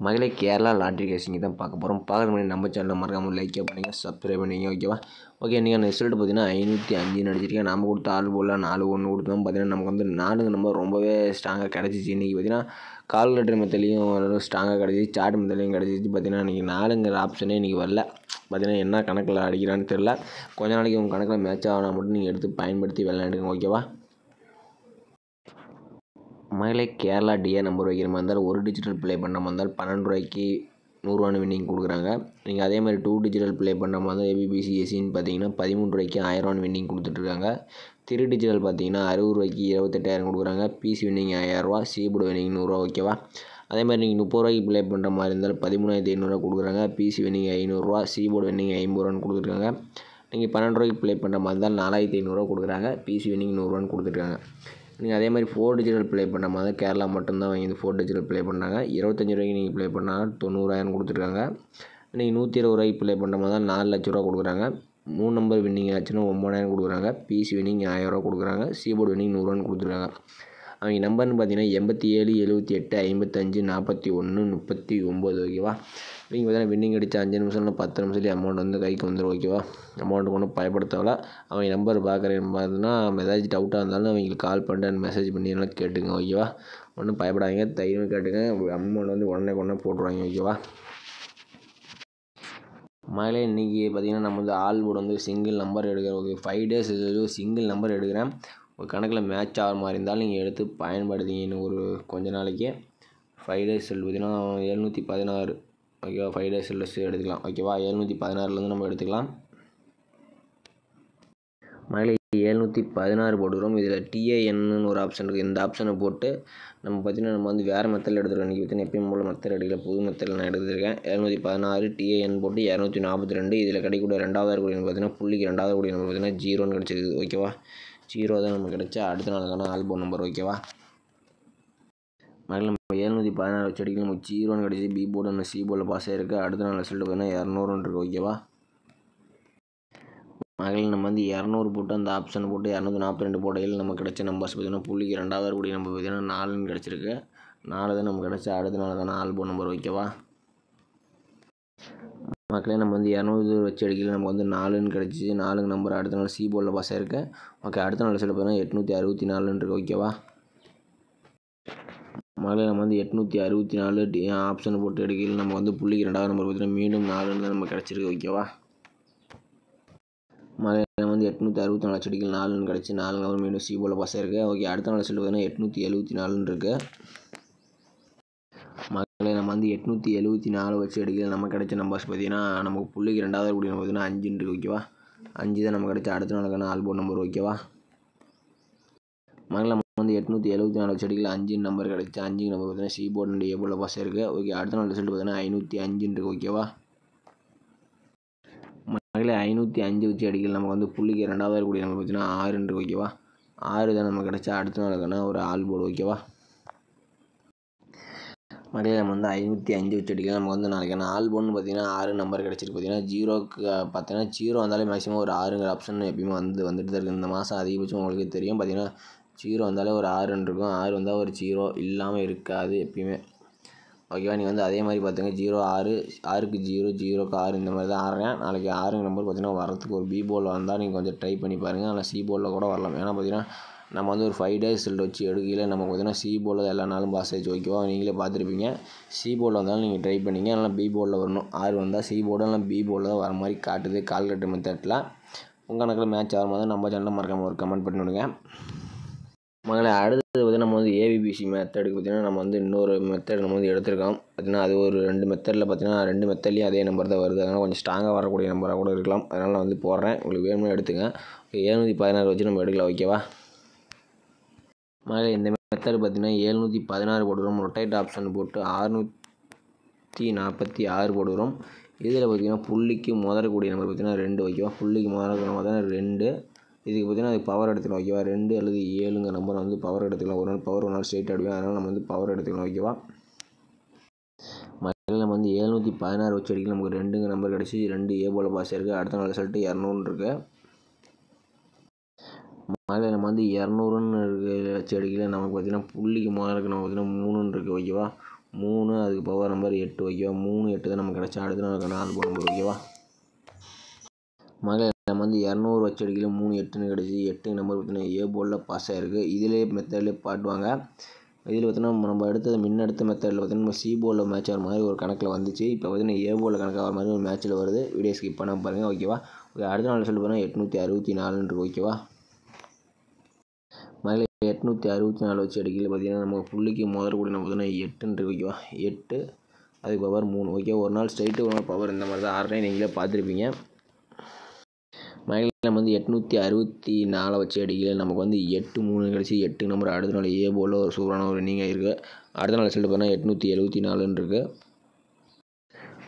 மகளே கேரளா லாட்ரி கேசிங் தான் பார்க்க போகிறோம். பார்க்குற முன்னாடி நம்ம சேனலை மறக்காமல் லைக் பண்ணிங்க, சப்ஸ்கிரைப் பண்ணிங்க. ஓகேவா? ஓகே, நீங்கள் ரிசல்ட் பார்த்தீங்கன்னா 505 அடிச்சிருக்கேன். நம்ம கொடுத்த ஆள் போல் 4-1 கொடுத்தோம். பார்த்தீங்கன்னா நமக்கு வந்து 4 நம்பர் ரொம்பவே ஸ்ட்ராங்காக கிடச்சிச்சு. இன்றைக்கி பார்த்தீங்கன்னா கால்குலேட்டர் மெத்தட்லையும் ஓரளவு ஸ்ட்ராங்காக கிடச்சிச்சு, சார்ட் மெத்தட்லையும் கிடச்சிச்சு. பார்த்தீங்கன்னா இன்றைக்கி 4ங்கிற ஆப்ஷனே இன்றைக்கி வரல. பார்த்தீங்கன்னா என்ன கணக்கில் அடிக்கிறான்னு தெரில. கொஞ்ச நாளைக்கு உங்கள் கணக்கில் மேட்ச் ஆகினா மட்டும் நீங்கள் எடுத்து பயன்படுத்தி விளையாண்டுங்க. ஓகேவா? மகளே கேரளா டிஏ நம்பர் வைக்கிற மாதிரி இருந்தால் ஒரு டிஜிட்டல் ப்ளே பண்ணுற மாதிரி இருந்தால் 12 ரூபாய்க்கு 100 வின்னிங் கொடுக்குறாங்க. நீங்கள் அதே மாதிரி 2 டிஜிட்டல் ப்ளே பண்ணுற மாதிரி இருந்தால் ஏபிபிசிஎஸ்சின்னு பார்த்தீங்கன்னா 13 ரூபாய்க்கு 1000 வின்னிங் கொடுத்துட்ருக்காங்க. 3 டிஜிட்டல் பார்த்தீங்கன்னா 60 ரூபாய்க்கு 28,000 கொடுக்குறாங்க. PC winning 5000, seaboard winning 100. ஓகேவா? அதே மாதிரி நீங்கள் 30 ரூபாய்க்கு ப்ளே பண்ணுற மாதிரி இருந்தால் 13,500 கொடுக்குறாங்க. பிசி வின்னிங் 500, சீபோர்டு வின்னிங் 50 கொடுத்துருக்காங்க. நீங்கள் 12 ரூபாய்க்கு ப்ளே பண்ணுற மாதிரி இருந்தால் 4500 கொடுக்குறாங்க. பிசி வின்னிங் 100 கொடுத்துருக்காங்க. நீங்கள் அதே மாதிரி 4 டிஜிட்டல் ப்ளே பண்ண மாதிரி கேரளா மட்டும்தான் வாங்கி 4 டிஜிட்டல் ப்ளே பண்ணாங்க. 25 ரூபாய்க்கு நீங்கள் ப்ளே பண்ணால் 90,000 கொடுத்துருக்காங்க. நீங்கள் 120 ரூபாய்க்கு ப்ளே பண்ணுற மாதிரி தான் 4 லட்ச ரூபா கொடுக்குறாங்க. 3 நம்பர் வின்னிங் ஆச்சுன்னா 9,000 கொடுக்குறாங்க. பிசி வின்னிங் 1000 கொடுக்குறாங்க. சீபோர்டு வின்னிங் 100 கொடுத்துருக்காங்க. அவங்க நம்பர்னு பார்த்தீங்கன்னா 87, 78, 55, 41, 39. ஓகேவா? நீங்கள் பார்த்தீங்கன்னா வின்னிங் அடித்த 5 நிமிஷம் இல்லை 10 நிமிஷத்துலேயே அமௌண்ட் வந்து கைக்கு வந்துடும். ஓகேவா? அமௌண்ட்டு ஒன்றும் பயப்படுத்தவில்லை. அவங்க நம்பர் பார்க்குறேன் பார்த்தீங்கன்னா ஏதாச்சும் டவுட்டாக இருந்தாலும் அவங்களுக்கு கால் பண்ணிட்டு மெசேஜ் பண்ணி எல்லாம் கேட்டுங்க. ஓகேவா? ஒன்றும் பயப்படாதீங்க, தைரியமாக கேட்டுங்க. அமௌண்ட் வந்து உடனே போட்டுருவாங்க. ஓகேவா? மகளே இன்றைக்கி பார்த்தீங்கன்னா நம்ம வந்து ஆல் போர்டு வந்து சிங்கிள் நம்பர் எடுக்கிறேன். ஓகே, 5 டேஸ் சிங்கிள் நம்பர் எடுக்கிறேன். ஒரு கணக்கில் மேட்ச் ஆகிற மாதிரி இருந்தாலும் நீங்கள் எடுத்து பயன்படுத்திங்க. இன்னும் ஒரு கொஞ்ச நாளைக்கு 5 டேஸ் பார்த்தீங்கன்னா 716. ஓகேவா? 5 டேஸ் எடுத்துக்கலாம். ஓகேவா? 716லேருந்து நம்ம எடுத்துக்கலாம். மகளே 716 போட்டுக்கிறோம். இதில் டிஏஎன்னு ஒரு ஆப்ஷன் இருக்குது. இந்த ஆப்ஷனை போட்டு நம்ம பார்த்தீங்கன்னா நம்ம வந்து வேறு மெத்தடில் எடுத்துருக்கோம். இன்றைக்கி பார்த்தீங்கன்னா எப்பயும் போல் மெத்தட் எடுக்கல, புது மெத்தடில் நான் எடுத்துருக்கேன். 716 டிஏஎன் போட்டு 242. இதில் கிடைக்கக்கூடிய 2வது கூடிய பார்த்தீங்கன்னா புள்ளிக்கு 2வது கூடிய நம்பர் பார்த்தீங்கன்னா 0ன்னு கிடச்சிருக்கு. ஓகேவா? 0 தான் நமக்கு கிடச்சா அடுத்த நாளுக்கான ஆல்பம் நம்பர். ஓகேவா? மகளிர் நம்ம 716 வச்சு அடிக்கல, நமக்கு 0ன்னு கிடச்சி. பி போர்டு நம்ம சி போர்டில் பாஸ் ஆகிருக்கு. அடுத்த நாள் ரிசல்ட் பார்த்தீங்கன்னா 200 இருக்குது. ஓகேவா? மகளிர் நம்ம வந்து 200 போட்டு அந்த ஆப்ஷன் போட்டு 242 போடையில் நமக்கு கிடைச்ச நம்பர்ஸ் பார்த்தீங்கன்னா புள்ளிக்கு 2வது கூடிய நம்பர் பார்த்தீங்கன்னா 4ன்னு கிடச்சிருக்கு. 4 தான் நமக்கு கிடச்சா அடுத்த நாளுக்கான ஆல்பம் நம்பர். ஓகேவா? மக்களே நம்ம வந்து 200 வச்சு அடிக்கல, நமக்கு வந்து 4ன்னு கிடச்சிச்சு. 4 நம்பர் அடுத்த நாள் சி போர்டில் பாஸ் ஆகிருக்கு. ஓகே, அடுத்த நாள் ரிசல்ட் பார்த்தீங்கன்னா 864 இருக்குது. ஓகேவா? மகளிர் நம்ம வந்து 864 ஆப்ஷன் போட்டு அடிக்கல, நம்ம வந்து புள்ளிக்கு 2வது நம்பர் பார்த்தீங்கன்னா மீண்டும் 4ன்னு தான் நமக்கு கிடச்சிருக்கு. ஓகேவா? மகளிர் வந்து 864 வச்சு அடிக்கல, 4ன்னு கிடச்சி. 4 நம்பர் மீண்டும் சி போர்டில் பாஸ் ஆகிருக்கு. ஓகே, அடுத்த நாள் ரிசல்ட் பார்த்தீங்கன்னா 874 இருக்குது. மகளிர் நம்ம வந்து 874 வச்சு அடிக்கல, நம்ம கிடைச்ச நம்பர்ஸ் பார்த்தீங்கன்னா நமக்கு புள்ளிக்கு 2வது கூடிய நம்பர் பார்த்தீங்கன்னா 5ன்னு இருக்குது. ஓகேவா? 5 தான் நம்ம கிடைச்ச அடுத்த நாளுக்கான ஆல்பம் நம்பர். ஓகேவா? மகளிர் நம்ம வந்து 874 வச்சு அடிக்கல, 5 நம்பர் கிடச்சி. 5 நம்பர் பார்த்தீங்கன்னா சி போர்டு ஏ போர்டில் பாஸ் ஆகிருக்கு. ஓகே, அடுத்த நாள் ரிசல்ட் பார்த்தீங்கன்னா 505 இருக்குது. ஓகேவா? மகளிர் 505 வச்சு அடிக்கல, நமக்கு வந்து புள்ளிக்கு 2வது கூடிய நம்பர் பார்த்தீங்கன்னா 6ன்னு இருக்குது. ஓகேவா? 6 தான் நம்ம கிடச்சா அடுத்த நாளுக்கான ஒரு ஆல் போர்டு. ஓகேவா? மகளிர் நம்ம வந்து 505 வச்சு அடிக்கலாம், நமக்கு வந்து நாளைக்கான ஆல்பம்னு பார்த்தீங்கன்னா 6 நம்பர் கிடச்சிருக்கு. பார்த்தீங்கன்னா 0க்கு பார்த்தீங்கன்னா 0 வந்தாலே மேக்ஸிமம் ஒரு 6ங்கிற ஆப்ஷன் எப்பயுமே வந்துட்டு தான் இருக்குது. இந்த மாதம் அதிகபட்சம் உங்களுக்கே தெரியும். பார்த்தீங்கன்னா 0 வந்தாலே ஒரு 6ன்னு இருக்கும். 6 வந்தால் ஒரு 0 இல்லாமல் இருக்காது எப்பயுமே. ஓகேவா? நீங்கள் வந்து அதே மாதிரி பார்த்துங்க, 0, 6, 6க்கு 0, 0க்கு 6 இந்த மாதிரி தான் ஆடுறேன். நாளைக்கு 6ங்கிற நம்பர் பார்த்தீங்கன்னா வரத்துக்கு ஒரு பி போர்டில் வந்தால் நீங்கள் கொஞ்சம் ட்ரை பண்ணி பாருங்கள். ஆனால் சி போர்டில் கூட வரலாம். ஏன்னா பார்த்தீங்கன்னா நம்ம வந்து ஒரு 5 டேஸ் ரிசல்ட் வச்சு எடுக்கல, நமக்கு பார்த்தீங்கன்னா சி போர்டில் எல்லா நாளும் பாஸ் ஆகிடுச்சு. ஓகேவா? நீங்களே பார்த்துருப்பீங்க. சி போர்டில் வந்தாலும் நீங்கள் ட்ரை பண்ணிங்க. அதனால் பி போர்டில் வரணும். 6 வந்தால் சி போர்டு, இல்லை பி போர்டில் தான் வர மாதிரி காட்டுது கால்குலேட்டர் மெத்தட்டில். உங்கள் கணக்கில் மேட்ச் ஆகும் போது நம்ம சேனலில் மறக்காமல் ஒரு கமெண்ட் பண்ணி விடுங்க. மகளே அடுத்தது பார்த்தீங்கன்னா நம்ம வந்து ஏபிபிசி மெத்தடுக்கு பார்த்தீங்கன்னா நம்ம வந்து இன்னொரு மெத்தட் நம்ம வந்து எடுத்திருக்கோம். பார்த்தீங்கன்னா அது ஒரு 2 மெத்தடில் பார்த்தீங்கன்னா 2 மெத்தட்லேயும் அதே நம்பர் தான் வருது. அதனால் கொஞ்சம் ஸ்ட்ராங்காக வரக்கூடிய நம்பராக கூட இருக்கலாம். அதனால் நான் வந்து போடுறேன், உங்களுக்கு வேணும்னு எடுத்துங்க. 716 வச்சு நம்ம எடுக்கலாம். ஓகேவா? மகளே இந்த மெத்தட் பார்த்தீங்கன்னா 716 போடுறோம். ரொட்டேட் ஆப்ஷன் போட்டு 646 போடுகிறோம். இதில் பார்த்தீங்கன்னா புள்ளிக்கு முதறக்கூடிய நம்பர் பார்த்தீங்கன்னா 2. ஓகேவா? புள்ளிக்கு முதறக்கூடிய நம்பர் பார்த்தீங்கன்னா 2. இதுக்கு பார்த்தீங்கன்னா அது பவர் எடுத்துக்கலாம். ஓகேவா? 2 அல்லது 7ங்கிற நம்பர் வந்து பவர் எடுத்துக்கலாம். ஒரு நாள் பவர், ஒரு நாள் ஸ்ட்ரெயிட் ஆடுவேன். அதனால் நம்ம வந்து பவர் எடுத்துக்கலாம். ஓகேவா? மகளிர் நம்ம வந்து 716 வச்சு அடிக்கலாம், நமக்கு 2ங்கிற நம்பர் கிடச்சி. 2 ஏ போல் பாஸ் ஆகிருக்கு. அடுத்த நாள் ரிசல்ட்டு 200 இருக்குது. மகளிர் நம்ம வந்து 200ன்னு வச்சு அடிக்கல, நமக்கு பார்த்தீங்கன்னா புள்ளிக்கு முதல்ல நம்ம பார்த்தீங்கன்னா 3ன்னு இருக்குது. ஓகேவா? 3 அதுக்கு பவர் நம்பர் 8 ஓகேவா. 3 8 தான் நமக்கு கிடச்சா. அடுத்து நமக்கு 4 போர்டு நம்பர் ஓகேவா. மகளே நம்ம வந்து 200 வச்சு அடிக்கல 3 8ன்னு கிடச்சி. 8 நம்பர் பார்த்தீங்கன்னா ஏ போர்டில் பாஸ் ஆகிருக்கு. இதிலே மெத்தட்லேயே பாட்டுவாங்க. இதில் பார்த்தீங்கன்னா நம்ம அடுத்தது அடுத்த மெத்தடில் பார்த்தீங்கன்னா நம்ம சி போர்டில் மேட்ச் ஆகிற மாதிரி ஒரு கணக்கில் வந்துச்சு. இப்போ பார்த்தீங்கன்னா ஏ போர்டில் கணக்காக வர மாதிரி ஒரு மேட்ச்சில் வருது. வீடியோ ஸ்கிப் பண்ணாமல் பாருங்கள் ஓகேவா. ஓகே அடுத்த நாள் ரிசல்ட் பார்த்தீங்கன்னா 864 ஓகேவா. மகளே 864 வச்சு அடிக்கல பார்த்தீங்கன்னா நம்ம புள்ளிக்கு முதல் கூட நம்ம பார்த்தீங்கன்னா 8 ஓகேவா. 8 அதுக்கு பவர் 3 ஓகே. ஒரு நாள் ஸ்ட்ரைட்டு ஒரு நாள் பவர் இந்த மாதிரி தான் ஆடுறேன், நீங்களே பார்த்துருப்பீங்க. மகளிர் நம்ம வந்து 864 வச்சு அடிக்கல நமக்கு வந்து 8 3 கிடச்சி. 8 நம்பர் அடுத்த நாள் ஏ போல் ஒரு சூப்பரான ஒரு ரன்னிங் ஆகிருக்கு. அடுத்த நாள் ரிசல்ட் பார்த்தீங்கன்னா 874 இருக்குது.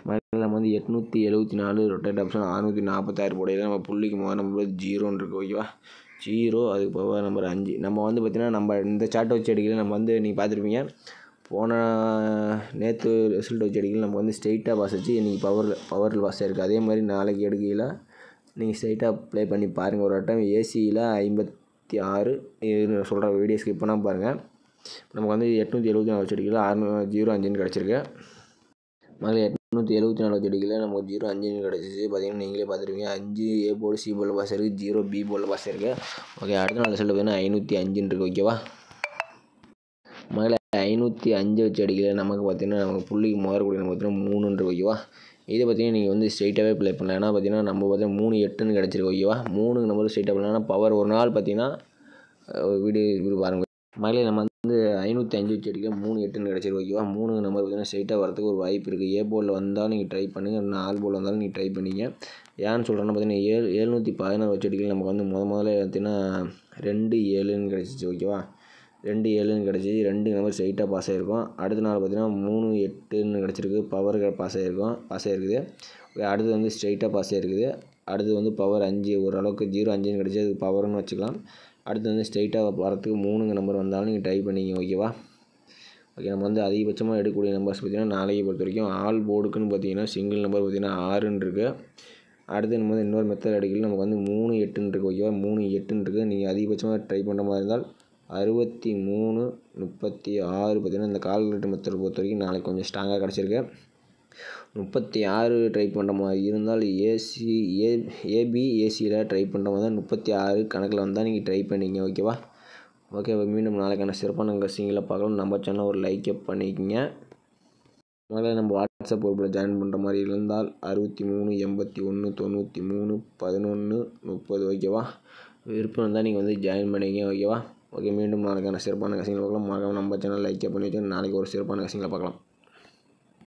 மகளிர் நம்ம வந்து 874 ரொட்டேட் ஆப்ஷன் 646 போடையில் நம்ம புள்ளிக்கு முதல் நம்பர் 0 இருக்குது ஓகேவா. 0 அதுக்கு பவர் நம்பர் 5. நம்ம வந்து பார்த்திங்கன்னா நம்ம இந்த சார்ட்டை வச்சு அடிக்கல நம்ம வந்து நீங்கள் பார்த்துருப்பீங்க. நேற்று ரிசல்ட் வச்சு அடிக்கல நம்ம வந்து ஸ்ட்ரெயிட்டாக பாஸ் வச்சு இன்றைக்கி பவரில் பாஸ் ஆகிருக்கு. அதே மாதிரி நாளைக்கு எடுக்கையில் நீங்கள் ஸ்ட்ரைட்டாக ப்ளே பண்ணி பாருங்கள். ஒரு டைம் ஏசியில் 56 சொல்கிற வீடியோ ஸ்கிப் பண்ணால் பாருங்கள். நமக்கு வந்து 874 வச்சு அடிக்கல 0.5 கிடச்சிருக்கு. மகளிர் 874 வச்சு அடிக்கல நமக்கு 0.5 கிடச்சிச்சு. பார்த்தீங்கன்னா நீங்களே பார்த்துருவீங்க. 5 ஏ போர்டு சி போர்டில் பாஸ் இருக்குது, 0 பி போர்டில் பாஸ் இருக்குது. ஓகே அடுத்த நாள் ரிசல்ட் பார்த்தீங்கன்னா 505 இருக்குது ஓகேவா. மகளிர் 505 வச்சு அடிக்கல நமக்கு பார்த்தீங்கன்னா நமக்கு புள்ளிக்கு முதல் கூட நம்ம பார்த்தீங்கன்னா 3 ஓகேவா. இதை பார்த்தீங்கன்னா நீங்கள் வந்து ஸ்ட்ரைட்டாகவே ப்ளே பண்ணலாம். ஏன்னா பார்த்தீங்கன்னா நம்ம பார்த்தீங்கன்னா 3 8ன்னு கிடச்சிருக்கு ஓகேவா. 3 நம்பர் ஸ்ட்ரைட்டாக பண்ணலாம். பவர் ஒரு நாள் பார்த்தீங்கன்னா வீடியோ பாருங்கள். மகளிர் நம்ம வந்து 505 வச்சு அடிக்கல 3 8ன்னு கிடச்சிருக்கு ஓகேவா. 3 நம்பர் பார்த்தீங்கன்னா ஸ்ட்ரைட்டாக வரதுக்கு ஒரு வாய்ப்பு இருக்குது. ஏ போர்டில் வந்தாலும் நீங்கள் ட்ரை பண்ணுங்கள், 4 போர்டில் வந்தாலும் நீங்கள் ட்ரை பண்ணிங்க. ஏன்னு சொல்கிறேன்னா பார்த்தீங்கன்னா 716 வச்சு அடிக்கல நமக்கு வந்து முதல்ல பார்த்தீங்கன்னா 2 7ன்னு கிடச்சிச்சு ஓகேவா. 2 7ன்னு கிடச்சி. 2 நம்பர் ஸ்ட்ரைட்டாக பாஸ் ஆகிருக்கும். அடுத்த நாள் பார்த்தீங்கன்னா 3 8ன்னு கிடச்சிருக்கு. பவர் பாஸ் ஆகிருக்குது. அடுத்து வந்து ஸ்ட்ரைட்டாக பாஸ் ஆகிருக்குது. அடுத்து வந்து பவர் 5 ஓரளவுக்கு 0.5ன்னு கிடச்சி. அது பவர்னு வச்சுக்கலாம். அடுத்து வந்து ஸ்ட்ரைட்டாக வரத்துக்கு 3 நம்பர் வந்தாலும் நீங்கள் ட்ரை பண்ணிங்க ஓகேவா. ஓகே நம்ம வந்து அதிகபட்சமாக எடுக்கக்கூடிய நம்பர்ஸ் பார்த்திங்கன்னா நாளைக்கு பொறுத்த வரைக்கும் ஆல் போர்டுக்குன்னு பார்த்தீங்கன்னா சிங்கிள் நம்பர் பார்த்திங்கன்னா 6ன்னு இருக்குது. அடுத்து நம்ம வந்து இன்னொரு மெத்தட் அடிக்கல நமக்கு வந்து 3 8ன்னு இருக்குது ஓகேவா. 3 8ன்னு இருக்குது. நீங்கள் அதிகபட்சமாக ட்ரை பண்ணுற மாதிரி இருந்தால் 63 36 பார்த்திங்கன்னா இந்த கால்குலேட்டர் மெத்தட் பொறுத்த வரைக்கும் நாளைக்கு கொஞ்சம் ஸ்ட்ராங்காக கிடச்சிருக்கு. 36 ட்ரை பண்ணுற மாதிரி இருந்தால் ஏபி ஏசியில் ட்ரை பண்ணுற மாதிரி தான் 36 கணக்கில் வந்தால் நீங்கள் ட்ரை பண்ணிங்க ஓகேவா. ஓகே மீண்டும் நாளைக்கான சிறப்பான கசிங்களை பார்க்கலாம். நம்ம சேனல் ஒரு லைக்கை பண்ணிக்கோங்க. அதனால் நம்ம வாட்ஸ்அப் குரூப்பில் ஜாயின் பண்ணுற மாதிரி இருந்தால் 63 81 93 11 30 ஓகேவா. விருப்பம் இருந்தால் நீங்கள் வந்து ஜாயின் பண்ணிங்க ஓகேவா. ஓகே மீண்டும் நாளைக்கான சிறப்பான கசிங்களை பார்க்கலாம். மறக்காம நம்ம சேனல் லைக்கை பண்ணி வச்சு நாளைக்கு ஒரு சிறப்பான கசிங்களை பார்க்கலாம்.